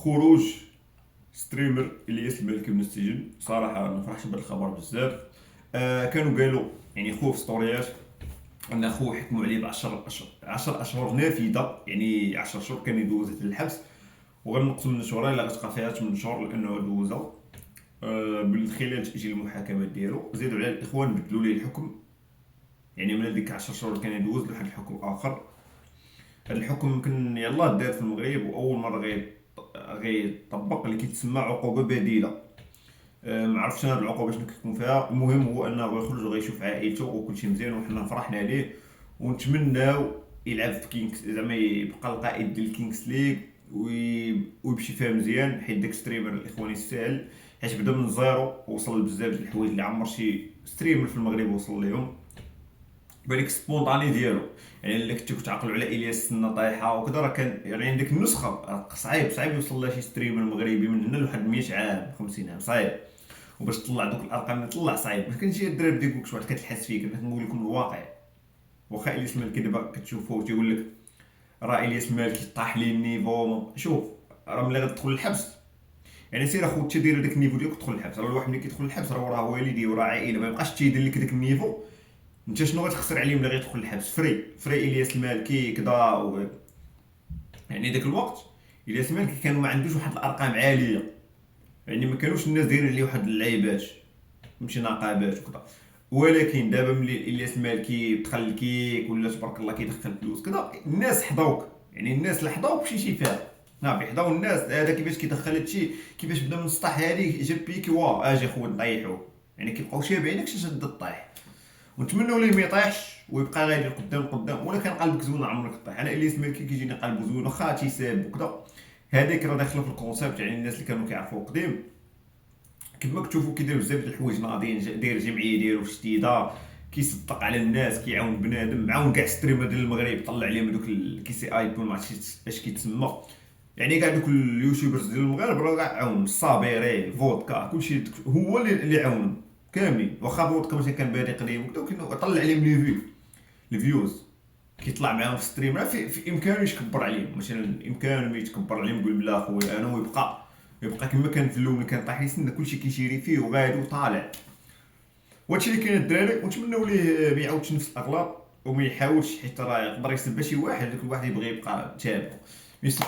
خروج ستريمر الياس المالكي من السجن. صراحه ما فرحش بهذا الخبر بزاف. كانوا قالوا يعني خوه في ستوريات ان خوه حكموا عليه ب 10 اشهر نافذه، يعني 10 شهور كان يدوز في الحبس، وغنقصوا من شهور الا غتبقى فيها 8 شهور لانه دوزها من خلال تاجيل المحاكمات ديالو. زيدوا على الاخوان بدلوا ليه الحكم، يعني من هذيك 10 شهور كان يدوز لواحد الحكم اخر. هذا الحكم يمكن يلاه دار في المغرب، واول مره غيطبق اللي كيتسمى عقوبه بديله. ما عرفتش هاد العقوبه شنو كيكون فيها. المهم هو انه غيخرج وغيشوف عائلته وكلشي مزيان، وحنا فرحنا ليه ونتمناو يلعب في كينغز، زعما يبقى القائد ديال كينغز ليغ ويمشي فيها مزيان، حيت داك ستريمر الاخوان يستاهل، حيت بدا من زيرو ووصل لبزاف ديال الحوايج اللي عمر شي ستريمر في المغرب وصل ليهم بالك سبونطاني ديالو. يعني الا كنتو كتعقلوا على الياس السنه طايحه وكذا، راه كان يعني عندك النسخه صعيب يوصل لها شي ستريمر مغربي من هنا لواحد 100 عام 50 عام، صعيب. وباش تطلع دوك الارقام اللي طلع صعيب. ما كانش الدراري ديك واحد كتلحس فيك. انا كنقول لكم الواقع. واخا الياس المالكي دابا كتشوفوه تيقول لك راه الياس المالكي طاح لي النيفو، شوف راه ملي غتدخل الحبس يعني سير اخو دير داك النيفو ديالك تدخل الحبس. راه الواحد ملي كيدخل الحبس راه والديه وراه عائله، ما يبقاش تيدير لك داك النيفو. انت شنو غتخسر عليه ملي غيدخل الحبس؟ فري الياس المالكي كذا يعني داك الوقت الياس المالكي كان ما عندوش واحد الارقام عاليه، يعني ما كانوش الناس دايرين عليه واحد اللعيبات ماشي نقابات وكذا. ولكن دابا ملي الياس المالكي دخل الكيك ولا تبارك الله كيدخل فلوس كذا، الناس حضوك. يعني الناس اللي حضوك شي فيها نافي حضاو الناس. هذا كيفاش كيدخل هادشي، كيفاش بدا من السطح هادي جاب بيكي اجي خويا نطيحوه. يعني كيبقاو شابعينك شاد الطيح، ونتمنوا ليه ما يطيحش ويبقى غادي قدام. ولا كان قلبك زوين عمرك طيح. انا الياس مالكي كيجيني قلبه زوين واخا تيساب وكذا. هذيك راه داخله في الكونسيبت، يعني الناس اللي كانوا كيعرفوه قديم كما كتشوفوا كيدير بزاف ديال الحوايج ناضيين، داير جمعيه ديالو جديده، كيصدق على الناس، كيعاون بنادم، معاون كاع ستريمر ديال المغرب، طلع عليهم دوك الكيسي ايبون ما عرفتش اش كيتسمى. يعني كاع دوك اليوتيوبرز ديال المغرب راه كاع عاون الصابيري فودكا كلشي هو اللي عاونهم كاملين. واخا فودكا مثلا كان بادي قديم وكذا، طلع عليهم لي فيوز. كيطلع معاهم في ستريم في امكانه يتكبر عليهم، مثلا امكانه يتكبر عليهم يقول بلا خويا انا، ويبقى كما كان في الاول ملي كان طايح يسنى كلشي كيشيري فيه وغادي وطالع. وهادشي اللي كاين الدراري، ونتمنوا ليه ما يعاودش نفس الاغلاط وما يحاولش، حيت راه يقدر يسبب شي واحد، داك الواحد يبغي يبقى تابع ما يسبش